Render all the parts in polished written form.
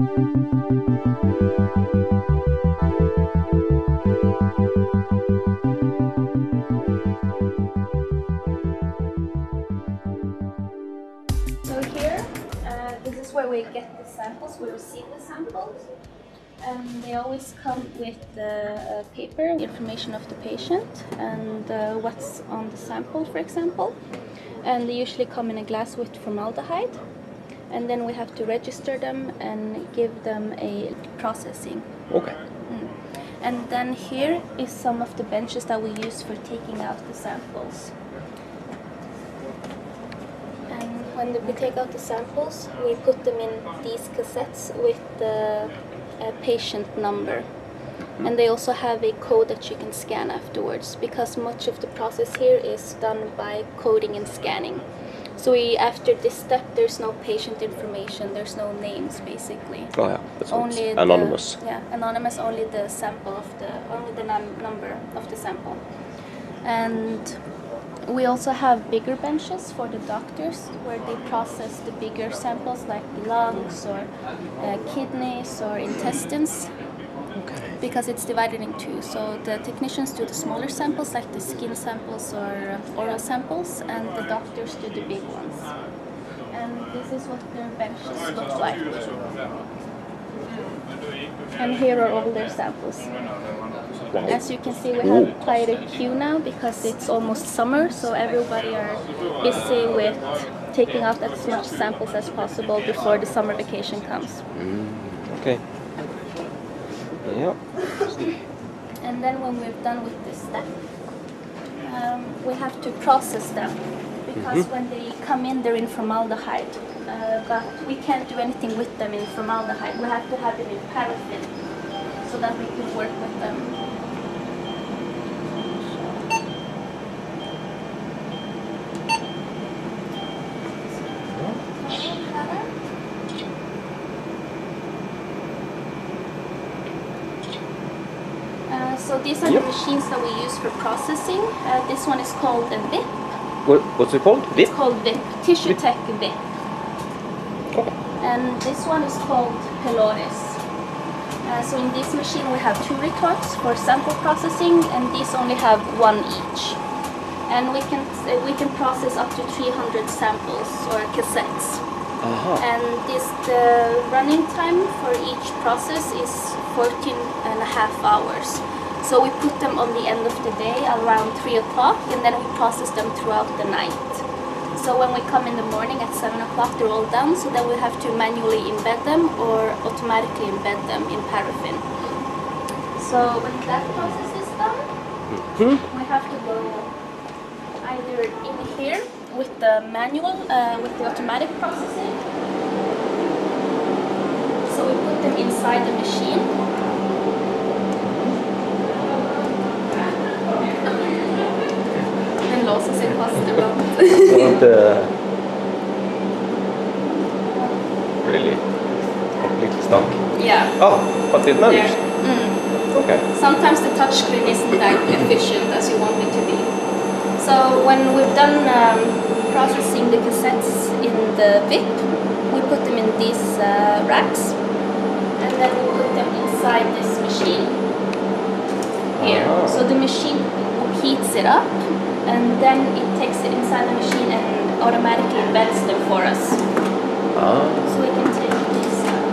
So here, this is where we get the samples, we receive the samples. They always come with the paper, information of the patient, and what's on the sample, for example. And they usually come in a glass with formaldehyde. And then we have to register them and give them a processing. Okay. And then here is some of the benches that we use for taking out the samples. When we take out the samples, we put them in these cassettes with the patient number. And they also have a code that you can scan afterwards, because much of the process here is done by coding and scanning. So after this step, there's no patient information, there's no names basically. Oh yeah, that's only anonymous. Anonymous, only the sample of only the number of the sample. And we also have bigger benches for the doctors where they process the bigger samples like lungs or kidneys or intestines. Okay. Because it's divided in two. So the technicians do the smaller samples like the skin samples or oral samples, and the doctors do the big ones. And this is what their benches look like. And here are all their samples. Wow. As you can see, we have quite a queue now because it's almost summer, so everybody are busy with taking out as much samples as possible before the summer vacation comes. Okay. Yeah. And then when we're done with this step, we have to process them, because when they come in, they're in formaldehyde. But we can't do anything with them in formaldehyde. We have to have them in paraffin so that we can work with them. So these are the machines that we use for processing. This one is called a VIP. What's it called? VIP? It's called VIP, Tissue Tech VIP. Okay. And this one is called Pelores. So in this machine we have 2 retorts for sample processing, and these only have 1 each. And we can process up to 300 samples or cassettes. And the running time for each process is 14.5 hours. So we put them on the end of the day around 3 o'clock, and then we process them throughout the night. So when we come in the morning at 7 o'clock, they're all done, so then we have to manually embed them or automatically embed them in paraffin. So when that process is done, we have to go either in here with the manual, with the automatic processing. So we put them inside the machine. Den låser sig fast ibland. Really? Completely stuck? Yeah. Oh, but it managed? Okay. Sometimes the touchscreen isn't that efficient as you want it to be. So when we've done processing the cassettes in the VIP, we put them in these racks, and then we put them inside this machine here. So the machine heats it up, and then it takes it inside the machine and automatically embeds them for us. So we can take this out.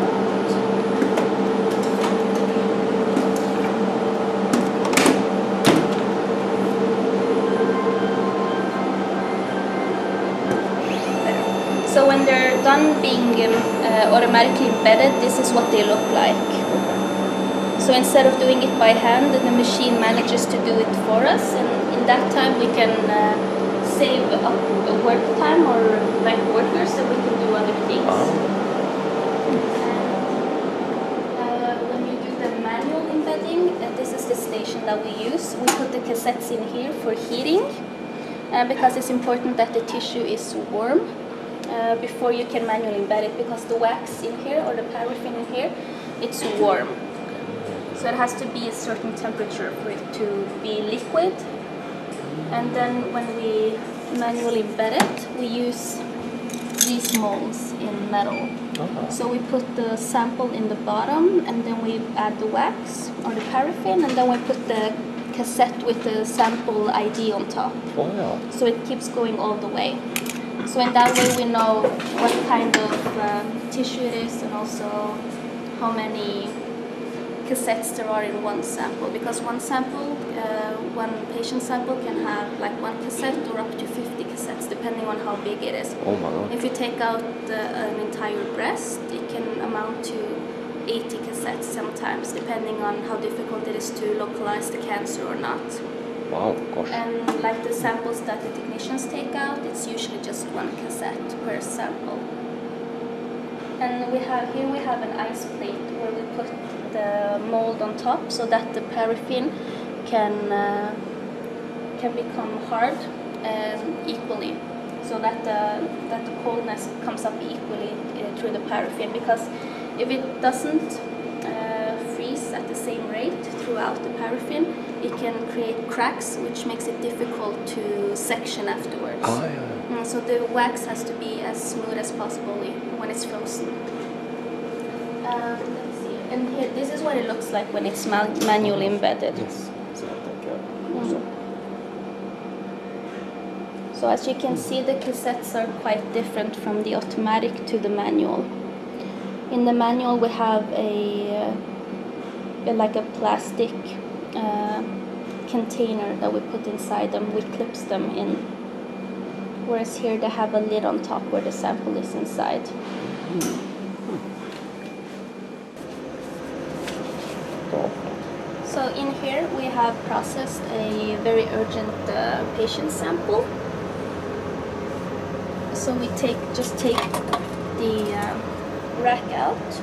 So when they're done being automatically embedded, this is what they look like. So instead of doing it by hand, the machine manages to do it for us, and in that time we can save up work time or like workers, so we can do other things. And when you do the manual embedding, this is the station that we use. We put the cassettes in here for heating, because it's important that the tissue is warm before you can manually embed it, because the wax in here or the paraffin in here, it's warm. So it has to be a certain temperature for it to be liquid. And then when we manually embed it, we use these molds in metal. So we put the sample in the bottom, and then we add the wax or the paraffin, and then we put the cassette with the sample ID on top. Wow. So it keeps going all the way. So in that way we know what kind of tissue it is, and also how many cassettes there are in one sample, because one patient sample can have like one cassette or up to 50 cassettes depending on how big it is. Oh my god. If you take out an entire breast, it can amount to 80 cassettes sometimes, depending on how difficult it is to localize the cancer or not. Wow, gosh. And like the samples that the technicians take out, it's usually just one cassette per sample. And we have an ice plate where we put the mold on top so that the paraffin can become hard equally, so that the coldness comes up equally through the paraffin. Because if it doesn't freeze at the same rate throughout the paraffin, it can create cracks, which makes it difficult to section afterwards. Ah, yeah. So the wax has to be as smooth as possible when it's frozen. Let's see. And here, this is what it looks like when it's manually embedded. Yes. So as you can see, the cassettes are quite different from the automatic to the manual. In the manual we have like a plastic container that we put inside them, we clips them in. Whereas here they have a lid on top where the sample is inside. So in here we have processed a very urgent patient sample. So we just take the rack out,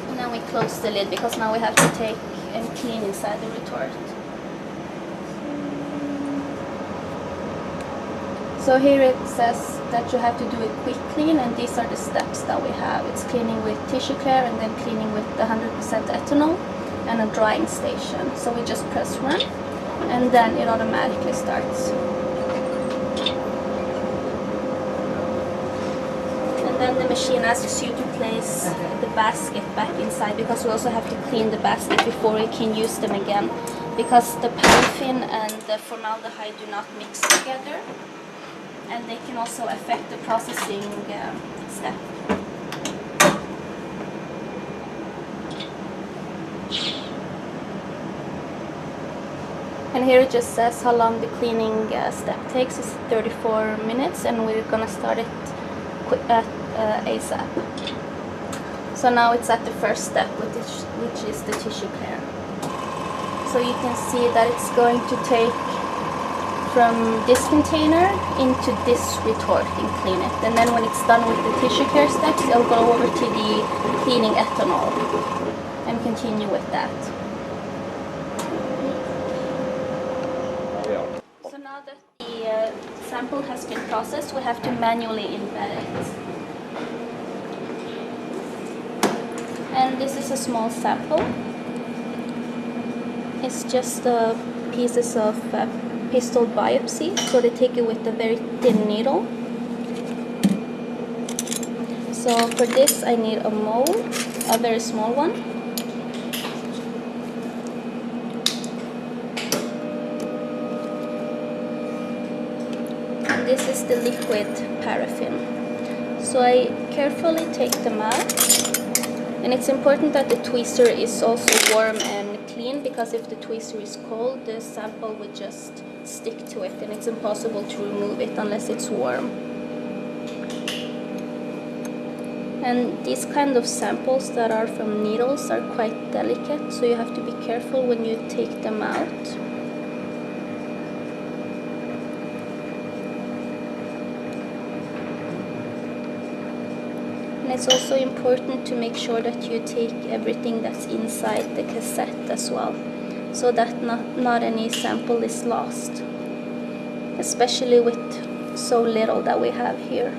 and then we close the lid, because now we have to take and clean inside the retort. So here it says that you have to do a quick clean, and these are the steps that we have. It's cleaning with tissue clear, and then cleaning with the 100% ethanol, and a drying station. So we just press run, and then it automatically starts. And then the machine asks you to place the basket back inside, because we also have to clean the basket before we can use them again, because the paraffin and the formaldehyde do not mix together, and they can also affect the processing step. And here it just says how long the cleaning step takes. It's 34 minutes, and we're gonna start it ASAP. So now it's at the first step, which is the tissue clear. So you can see that it's going to take from this container into this retort and clean it. And then when it's done with the tissue care steps, it'll go over to the cleaning ethanol and continue with that. So now that the sample has been processed, we have to manually embed it. And this is a small sample. It's just pieces of pistol biopsy, so they take it with a very thin needle. So for this I need a mold, a very small one. And this is the liquid paraffin. So I carefully take them out, and it's important that the tweezer is also warm and clean, because if the tweezer is cold, the sample would just stick to it, and it's impossible to remove it unless it's warm. And these kind of samples that are from needles are quite delicate, so you have to be careful when you take them out. And it's also important to make sure that you take everything that's inside the cassette as well, so that not any sample is lost, especially with so little that we have here.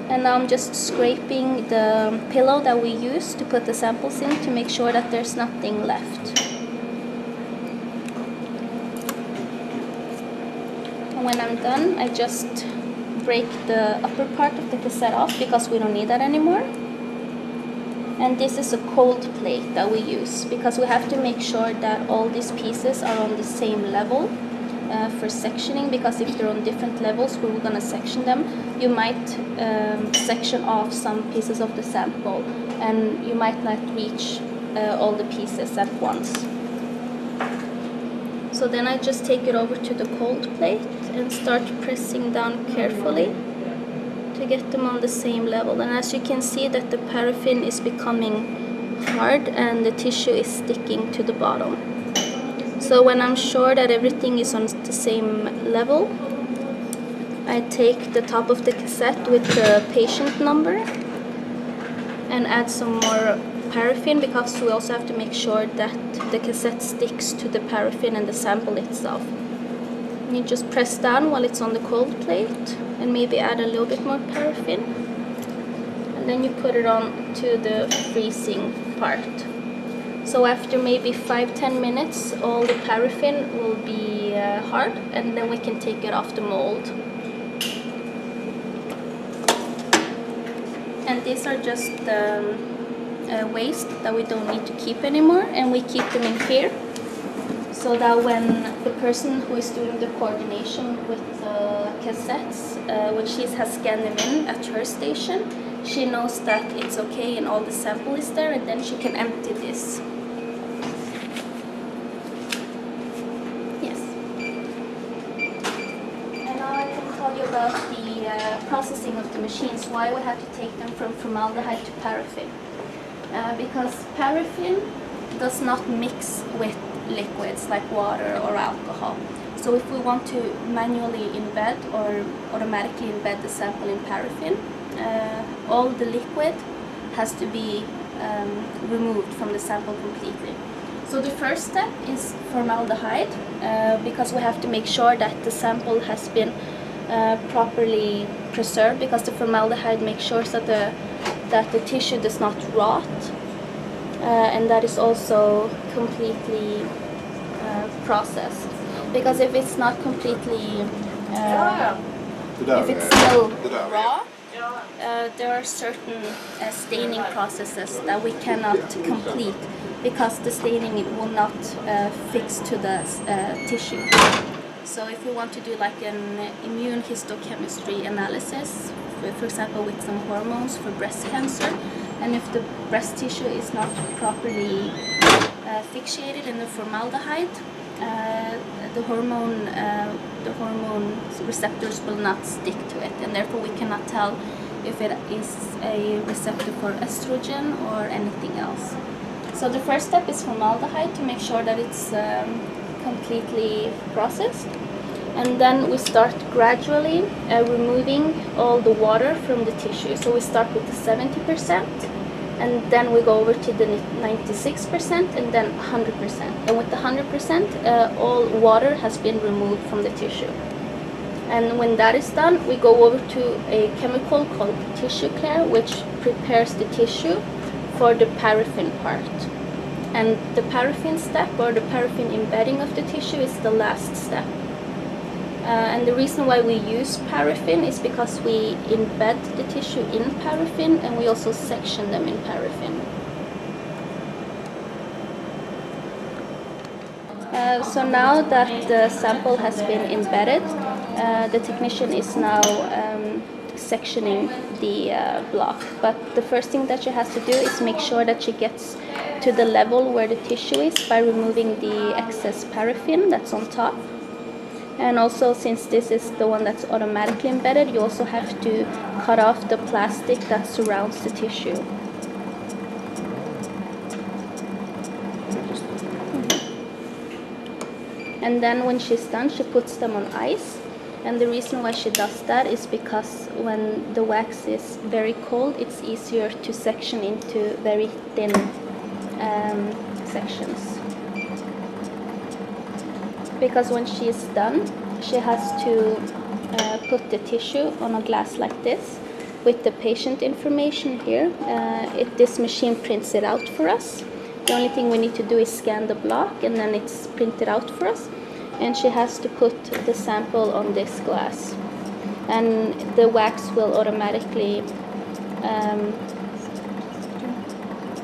And now I'm just scraping the pillow that we use to put the samples in to make sure that there's nothing left. And when I'm done, I just break the upper part of the cassette off because we don't need that anymore. And this is a cold plate that we use because we have to make sure that all these pieces are on the same level for sectioning, because if they're on different levels where we're going to section them, you might section off some pieces of the sample and you might not reach all the pieces at once. So then I just take it over to the cold plate and start pressing down carefully to get them on the same level. And as you can see that the paraffin is becoming hard and the tissue is sticking to the bottom. So when I'm sure that everything is on the same level, I take the top of the cassette with the patient number and add some more paraffin, because we also have to make sure that the cassette sticks to the paraffin and the sample itself. And you just press down while it's on the cold plate and maybe add a little bit more paraffin, and then you put it on to the freezing part. So after maybe 5-10 minutes, all the paraffin will be hard, and then we can take it off the mold. And these are just waste that we don't need to keep anymore, and we keep them in here so that when the person who is doing the coordination with the cassettes, when she has scanned them in at her station, she knows that it's okay and all the sample is there, and then she can empty this. Yes. And now I can tell you about the processing of the machines, why we have to take them from formaldehyde to paraffin. Because paraffin does not mix with liquids like water or alcohol. So if we want to manually embed or automatically embed the sample in paraffin, all the liquid has to be removed from the sample completely. So the first step is formaldehyde, because we have to make sure that the sample has been properly preserved, because the formaldehyde makes sure that the tissue does not rot, and that is also completely processed. Because if it's not completely, if it's still raw, there are certain staining processes that we cannot complete, because the staining will not fix to the tissue. So if we want to do like an immune histochemistry analysis, for example with some hormones for breast cancer, and if the breast tissue is not properly fixated in the formaldehyde, the hormone receptors will not stick to it, and therefore we cannot tell if it is a receptor for estrogen or anything else. So the first step is formaldehyde, to make sure that it's completely processed. And then we start gradually removing all the water from the tissue. So we start with the 70%, and then we go over to the 96%, and then 100%. And with the 100%, all water has been removed from the tissue. And when that is done, we go over to a chemical called tissue clear, which prepares the tissue for the paraffin part. And the paraffin step, or the paraffin embedding of the tissue, is the last step. And the reason why we use paraffin is because we embed the tissue in paraffin, and we also section them in paraffin. So now that the sample has been embedded, the technician is now sectioning the block. But the first thing that she has to do is make sure that she gets to the level where the tissue is by removing the excess paraffin that's on top. And also, since this is the one that's automatically embedded, you also have to cut off the plastic that surrounds the tissue. And then when she's done, she puts them on ice. And the reason why she does that is because when the wax is very cold, it's easier to section into very thin sections. Because when she is done, she has to put the tissue on a glass like this with the patient information here. This machine prints it out for us. The only thing we need to do is scan the block, and then it's printed out for us. And she has to put the sample on this glass. and the wax will automatically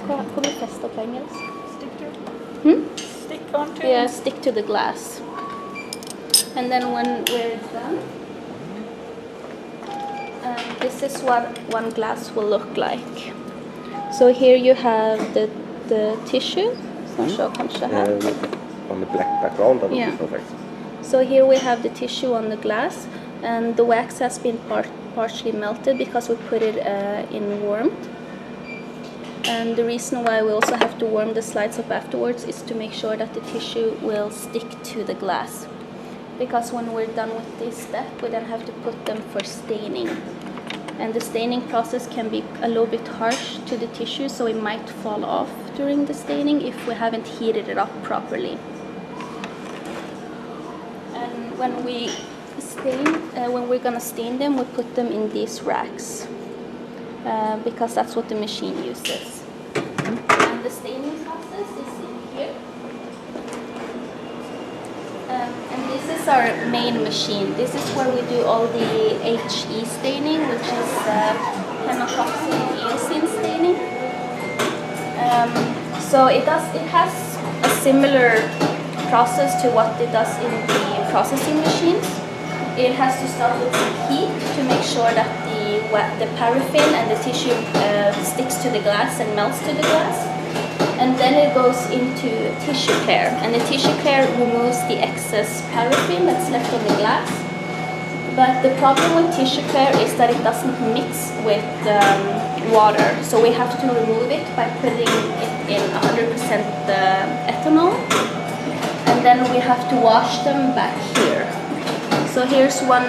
kommer fästa på engelska? Stick onto. Yeah, stick to the glass. And then when we're done, this is what one glass will look like. So here you have the tissue. On the black background, that would Yeah. be perfect. So here we have the tissue on the glass, and the wax has been partially melted because we put it in warmed. And the reason why we also have to warm the slides up afterwards is to make sure that the tissue will stick to the glass. Because when we're done with this step, we then have to put them for staining. And the staining process can be a little bit harsh to the tissue, so it might fall off during the staining if we haven't heated it up properly. And when we stain, when we're gonna stain them, we put them in these racks because that's what the machine uses. And the staining process is in here. And this is our main machine. This is where we do all the HE staining, which is hematoxin eosin staining. So it has a similar process to what it does in the processing machines. It has to start with some heat to make sure that the paraffin and the tissue sticks to the glass and melts to the glass. And then it goes into tissue care, and the tissue care removes the excess paraffin that's left on the glass. But the problem with tissue care is that it doesn't mix with water, so we have to remove it by putting it in 100% ethanol, and then we have to wash them back here. So here's one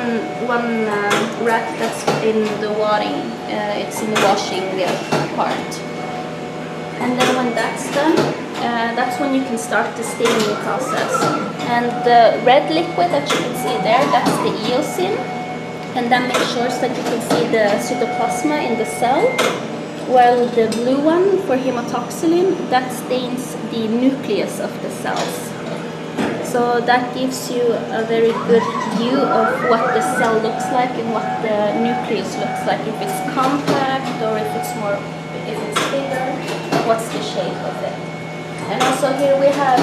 rack that's in the washing, it's in the washing part. And then when that's done, that's when you can start the staining process. And the red liquid that you can see there, that's the eosin. And that makes sure that you can see the cytoplasma in the cell. While the blue one for hematoxylin, that stains the nucleus of the cells. So that gives you a very good view of what the cell looks like and what the nucleus looks like. If it's compact or if it's bigger. What's the shape of it. And also here we have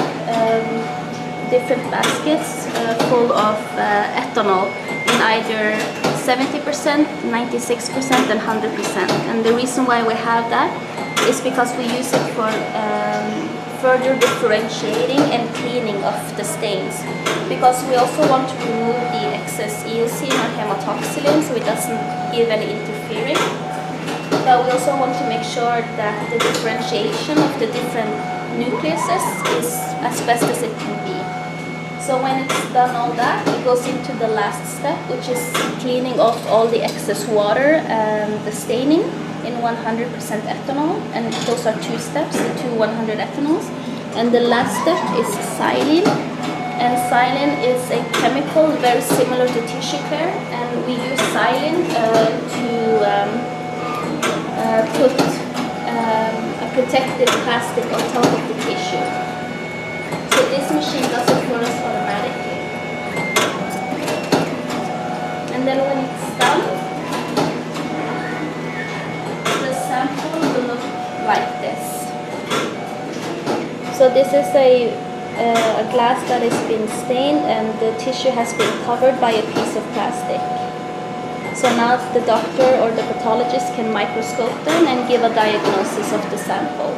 different baskets full of ethanol in either 70%, 96% and 100%. And the reason why we have that is because we use it for further differentiating and cleaning of the stains. Because we also want to remove the excess eosin or hematoxylin so it doesn't give any interfering. But we also want to make sure that the differentiation of the different nucleuses is as best as it can be. So when it's done all that, it goes into the last step, which is cleaning off all the excess water and the staining in 100% ethanol. And those are two steps, the two 100 ethanols. And the last step is silane. And silane is a chemical very similar to tissue care. And we use silane to put a protective plastic on top of the tissue. So this machine does it for us automatically. And then when it's done, the sample will look like this. So this is a glass that has been stained and the tissue has been covered by a piece of plastic. So now the doctor or the pathologist can microscope them and give a diagnosis of the sample.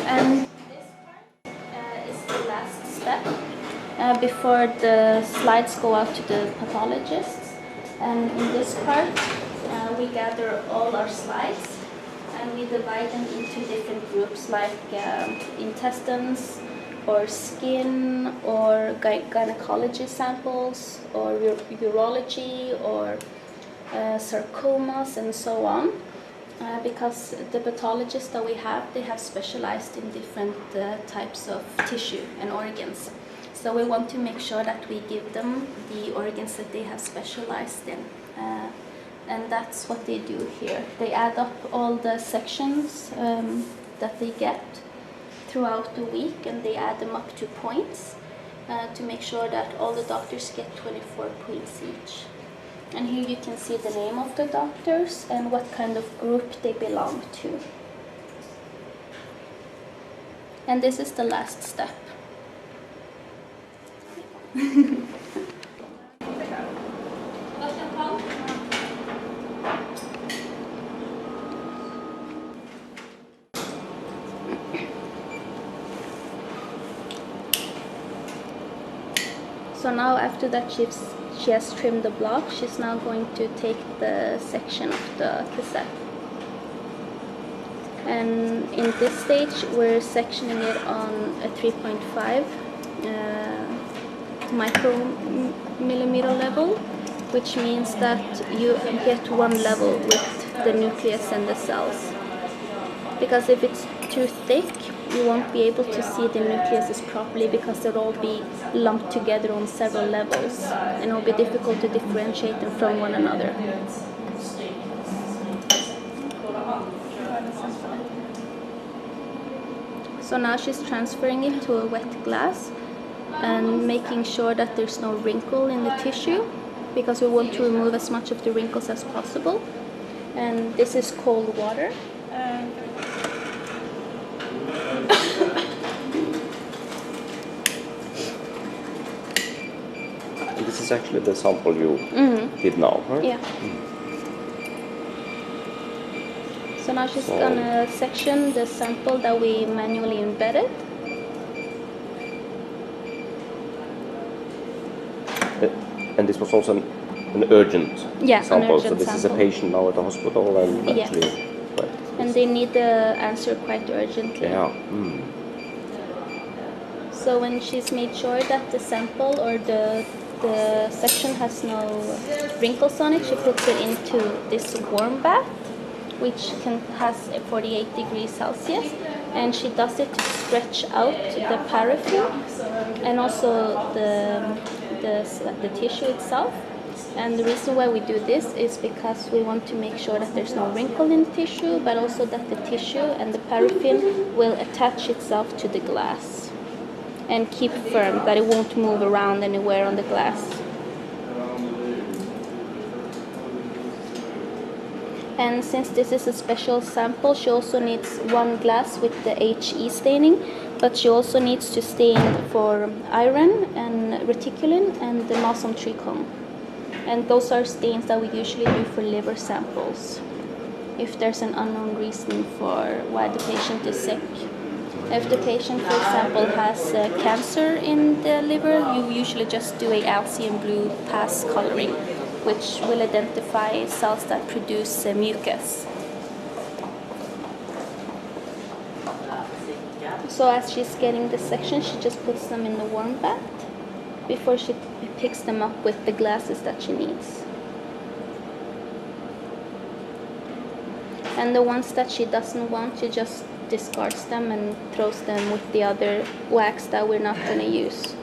And this part is the last step before the slides go out to the pathologists. And in this part, we gather all our slides and we divide them into different groups like intestines, or skin, or gynecology samples, or urology, or sarcomas, and so on. Because the pathologists that we have, they have specialized in different types of tissue and organs. So we want to make sure that we give them the organs that they have specialized in. And that's what they do here. They add up all the sections that they get throughout the week and they add them up to points. to make sure that all the doctors get 24 points each. And here you can see the name of the doctors and what kind of group they belong to. And this is the last step. So now after that she has trimmed the block, she's now going to take the section of the cassette. And in this stage we're sectioning it on a 3.5 micromillimeter level, which means that you get one level with the nucleus and the cells. Because if it's too thick, you won't be able to see the nucleuses properly because they'll all be lumped together on several levels and it'll be difficult to differentiate them from one another. So now she's transferring it to a wet glass and making sure that there's no wrinkle in the tissue, because we want to remove as much of the wrinkles as possible. And this is cold water. This is actually the sample you did now, right? Yeah. So now she's gonna section the sample that we manually embedded. And this was also an urgent sample, an urgent so this is a patient now at the hospital and actually... Right. And they need the answer quite urgently. Yeah. So when she's made sure that the sample or the section has no wrinkles on it, she puts it into this warm bath, which has 48 degrees Celsius, and she does it to stretch out the paraffin and also the tissue itself. And the reason why we do this is because we want to make sure that there's no wrinkle in the tissue, but also that the tissue and the paraffin will attach itself to the glass and keep firm, that it won't move around anywhere on the glass. And since this is a special sample, she also needs one glass with the HE staining, but she also needs to stain for iron and reticulin and the Masson trichome. And those are stains that we usually do for liver samples, if there's an unknown reason for why the patient is sick. If the patient, for example, has cancer in the liver, you usually just do a Alcium blue pass coloring, which will identify cells that produce mucus. So as she's getting the section, she just puts them in the warm bath before she picks them up with the glasses that she needs. And the ones that she doesn't want, she just discards them and throws them with the other wax that we're not going to use.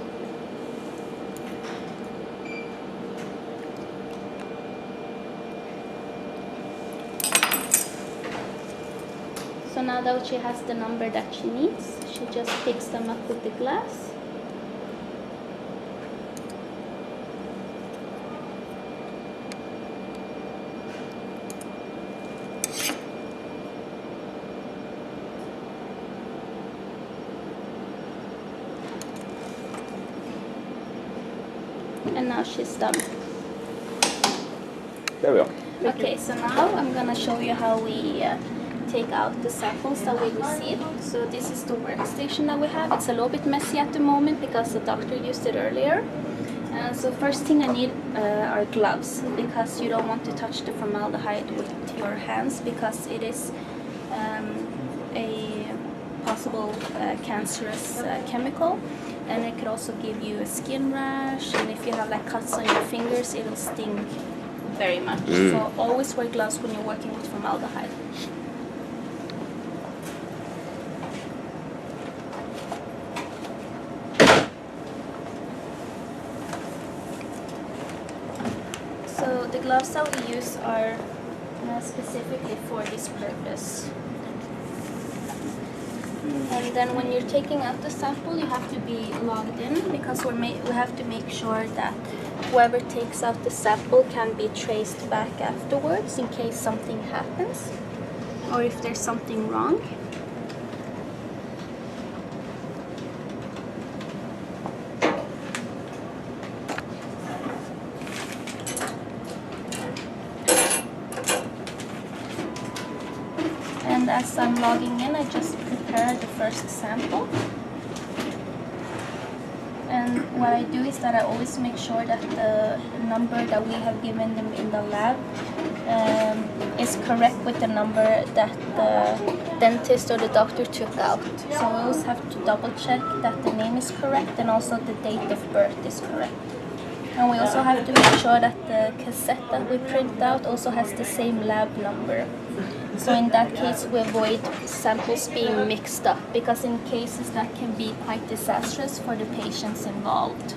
So now that she has the number that she needs, she just picks them up with the glass. And now she's done. There we are. Okay, so now I'm going to show you how we take out the samples that we received. So this is the workstation that we have. It's a little bit messy at the moment because the doctor used it earlier. So first thing I need are gloves, because you don't want to touch the formaldehyde with your hands, because it is a possible cancerous chemical, and it could also give you a skin rash, and if you have like cuts on your fingers, it'll sting very much. So always wear gloves when you're working with formaldehyde. So the gloves that we use are specifically for this purpose. And then when you're taking out the sample, you have to be logged in, because we have to make sure that whoever takes out the sample can be traced back afterwards in case something happens or if there's something wrong. And as I'm logging in, I just prepare the first sample. And what I do is that I always make sure that the number that we have given them in the lab is correct with the number that the dentist or the doctor took out. So I always have to double check that the name is correct and also the date of birth is correct. And we also have to make sure that the cassette that we print out also has the same lab number. So in that case, we avoid samples being mixed up, because in cases that can be quite disastrous for the patients involved.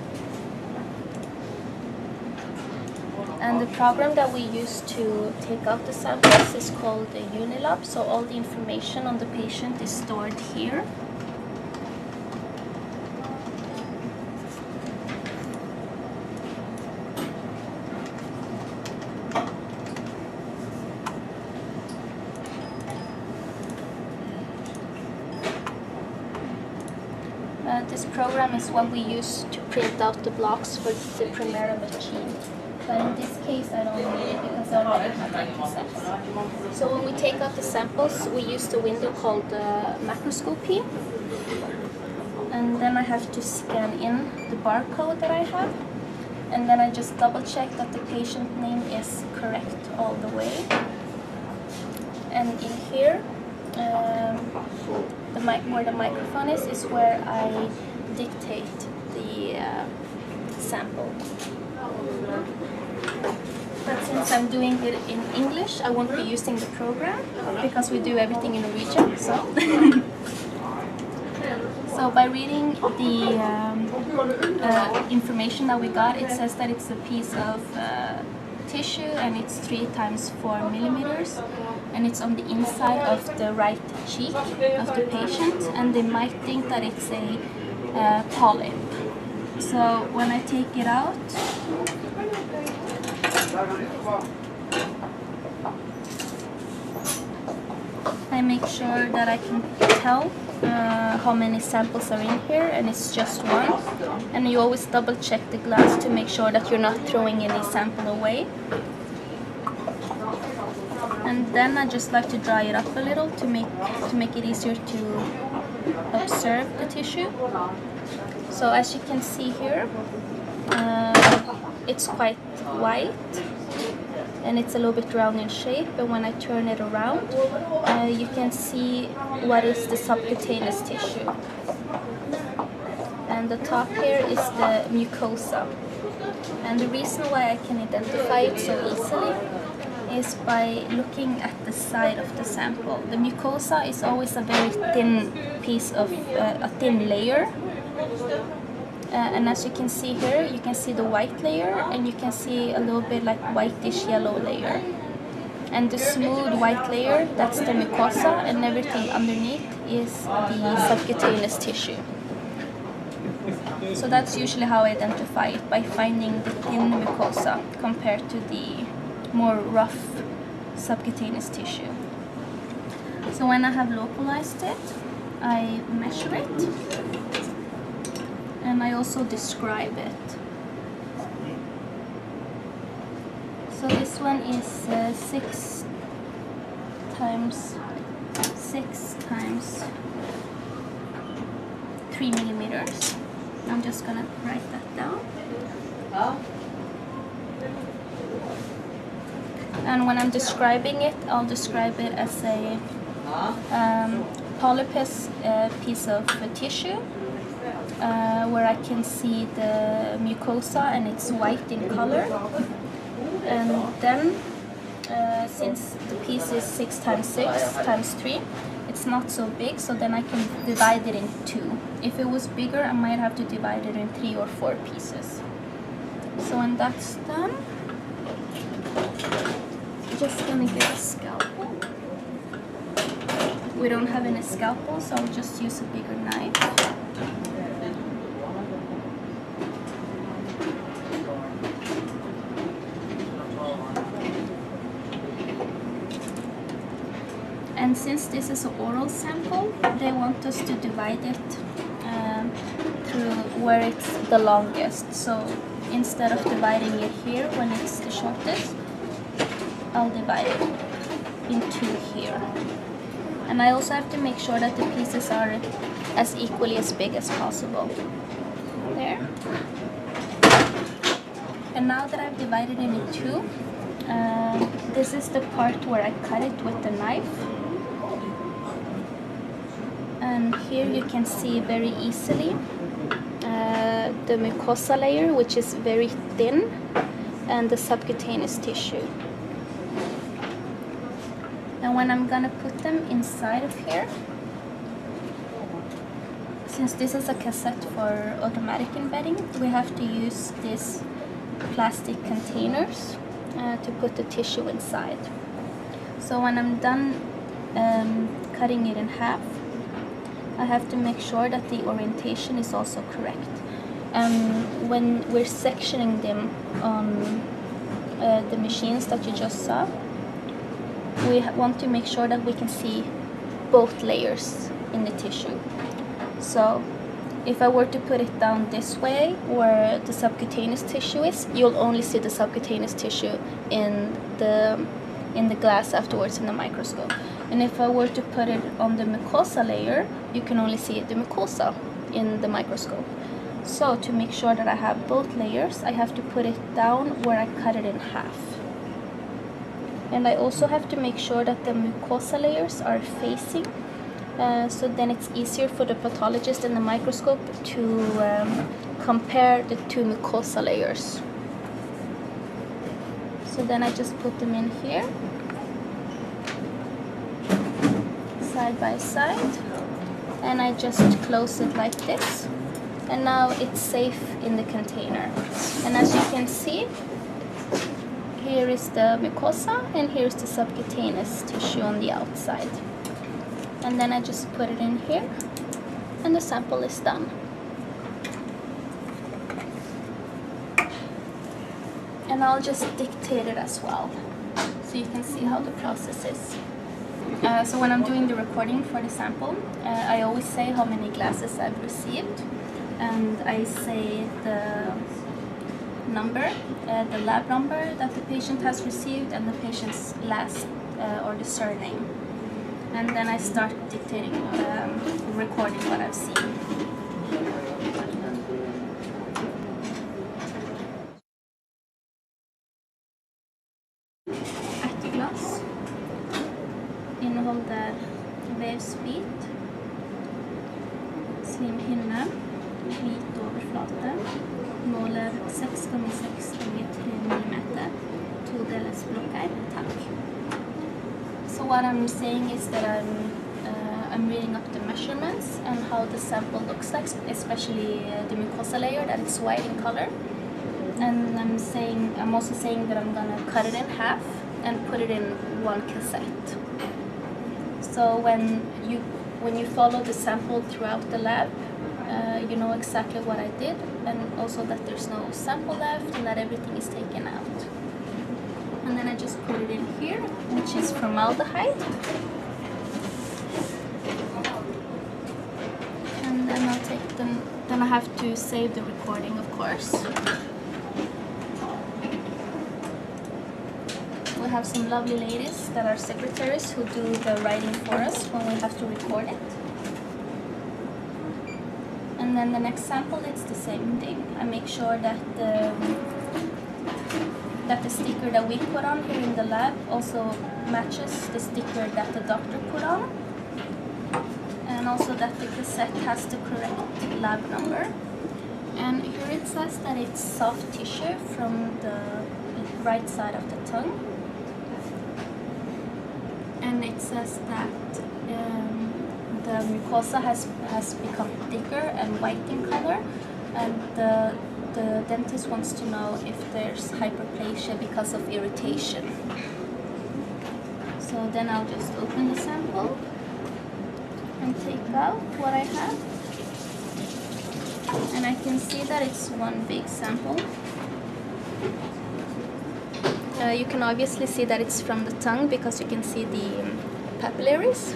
And the program that we use to take out the samples is called the Unilab. So all the information on the patient is stored here. This program is what we use to print out the blocks for the Primera machine. But in this case, I don't need it because I already have my cassettes. So when we take out the samples, we use the window called macroscopy. And then I have to scan in the barcode that I have. And then I just double check that the patient name is correct all the way. And in here, where the microphone is where I dictate the sample. But since I'm doing it in English, I won't be using the program because we do everything in Norwegian. So by reading the information that we got, it says that it's a piece of tissue and it's 3 × 4 millimeters, and it's on the inside of the right cheek of the patient, and they might think that it's a polyp. So when I take it out, I make sure that I can tell how many samples are in here, and it's just 1. And you always double check the glass to make sure that you're not throwing any sample away. And then I just like to dry it up a little to make it easier to observe the tissue. So as you can see here, it's quite white and it's a little bit round in shape, and when I turn it around, you can see what is the subcutaneous tissue. And the top here is the mucosa. And the reason why I can identify it so easily is by looking at the side of the sample. The mucosa is always a very thin piece of, a thin layer. And as you can see here, you can see the white layer, and you can see a little bit like whitish yellow layer. And the smooth white layer, that's the mucosa, and everything underneath is the subcutaneous tissue. So that's usually how I identify it, by finding the thin mucosa compared to the more rough subcutaneous tissue. So when I have localized it, I measure it. And I also describe it. So this one is 6 × 6 × 3 millimeters. I'm just gonna write that down. And when I'm describing it, I'll describe it as a polypous piece of tissue. Where I can see the mucosa and it's white in color. And then, since the piece is 6 × 6 × 3, it's not so big, so then I can divide it in 2. If it was bigger, I might have to divide it in 3 or 4 pieces. So when that's done, I'm just gonna get a scalpel. we don't have any scalpel, so I'll just use a bigger knife. And since this is an oral sample, they want us to divide it through where it's the longest. So instead of dividing it here when it's the shortest, I'll divide it into here. And I also have to make sure that the pieces are as equally as big as possible. There. And now that I've divided it in two, this is the part where I cut it with the knife. And here you can see very easily the mucosa layer, which is very thin, and the subcutaneous tissue. And when I'm gonna put them inside of here, since this is a cassette for automatic embedding, we have to use these plastic containers to put the tissue inside. So when I'm done cutting it in half, I have to make sure that the orientation is also correct. When we're sectioning them on the machines that you just saw, we want to make sure that we can see both layers in the tissue. So if I were to put it down this way where the subcutaneous tissue is, you'll only see the subcutaneous tissue in the glass afterwards in the microscope. And if I were to put it on the mucosa layer, you can only see the mucosa in the microscope. So to make sure that I have both layers, I have to put it down where I cut it in half. And I also have to make sure that the mucosa layers are facing, so then it's easier for the pathologist in the microscope to compare the two mucosa layers. So then I just put them in here, side by side, and I just close it like this. And now it's safe in the container. And as you can see, here is the mucosa and here is the subcutaneous tissue on the outside. And then I just put it in here and the sample is done. And I'll just dictate it as well, so you can see how the process is. So when I'm doing the recording for the sample, I always say how many glasses I've received, and I say the number, the lab number that the patient has received, and the patient's last or the surname. And then I start dictating, recording what I've seen. Ärteglass innehåller vävsbit, slimhinna, vit overflate, måler 6x6 x 3 mm, 2-deles blockar, tack. So what I'm saying is that I'm reading up the measurements and how the sample looks like, especially the mucosa layer, that it's white in color. And I'm also saying that I'm gonna cut it in half and put it in one cassette. So when you follow the sample throughout the lab, you know exactly what I did, and also that there's no sample left and that everything is taken out. And then I just put it in here, which is formaldehyde. And then I'll take them, then I have to save the recording, of course. We have some lovely ladies that are secretaries who do the writing for us when we have to record it. And then the next sample, it's the same thing. I make sure that the sticker that we put on here in the lab also matches the sticker that the doctor put on. And also that the cassette has the correct lab number. And here it says that it's soft tissue from the right side of the tongue. And it says that the mucosa has become thicker and white in color, and the dentist wants to know if there's hyperplasia because of irritation. So then I'll just open the sample and take out what I have. And I can see that it's one big sample. You can obviously see that it's from the tongue because you can see the papillaries.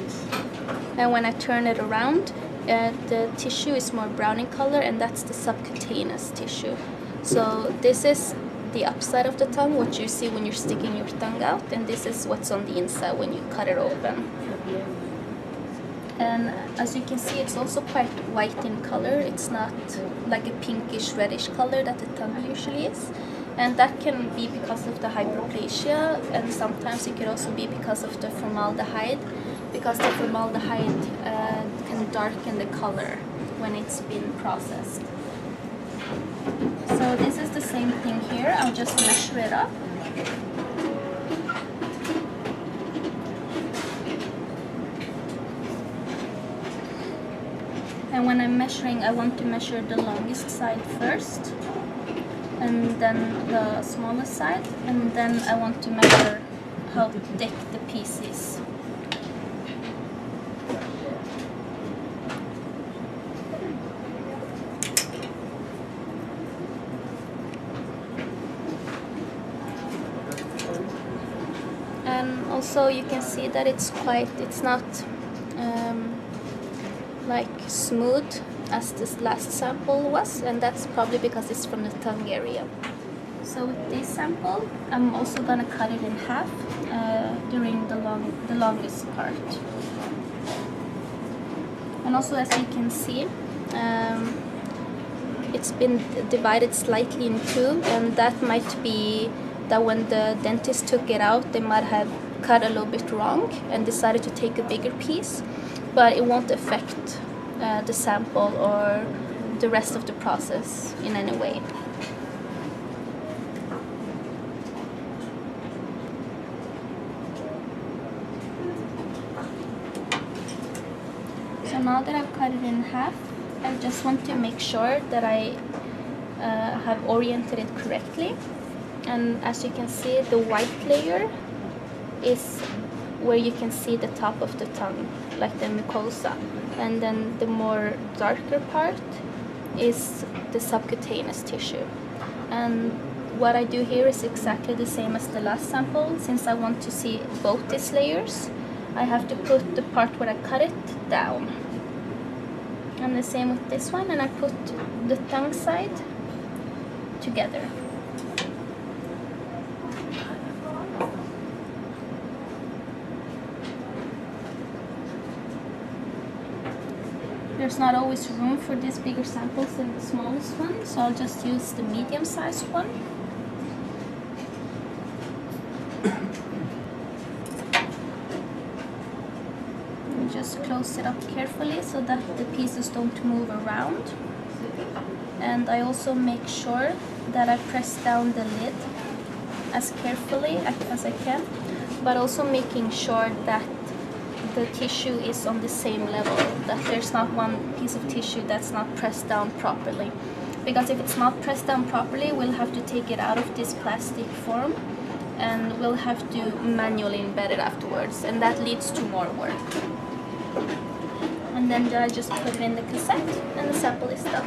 And when I turn it around, the tissue is more brown in color, and that's the subcutaneous tissue. So this is the upside of the tongue, what you see when you're sticking your tongue out, and this is what's on the inside when you cut it open. And as you can see, it's also quite white in color. It's not like a pinkish reddish color that the tongue usually is. And that can be because of the hyperplasia, and sometimes it could also be because of the formaldehyde, because the formaldehyde can darken the color when it's been processed. So this is the same thing here. I'll just measure it up. And when I'm measuring, I want to measure the longest side first, and then the smallest side, and then I want to measure how thick the piece is. And also you can see that it's not like smooth as this last sample was, and that's probably because it's from the tongue area. So with this sample, I'm also gonna cut it in half during the longest part. And also, as you can see, it's been divided slightly in two, and that might be that when the dentist took it out, they might have cut a little bit wrong and decided to take a bigger piece, but it won't affect the sample or the rest of the process in any way. So now that I've cut it in half, I just want to make sure that I have oriented it correctly. And as you can see, the white layer is where you can see the top of the tongue, like the mucosa. And then the more darker part is the subcutaneous tissue. And what I do here is exactly the same as the last sample. Since I want to see both these layers, I have to put the part where I cut it down. And the same with this one, and I put the tongue side together. There's not always room for these bigger samples than the smallest one, so I'll just use the medium-sized one. And just close it up carefully so that the pieces don't move around. And I also make sure that I press down the lid as carefully as I can, but also making sure that the tissue is on the same level, that there's not one piece of tissue that's not pressed down properly. Because if it's not pressed down properly, we'll have to take it out of this plastic form and we'll have to manually embed it afterwards, and that leads to more work. And then I just put it in the cassette and the sample is done.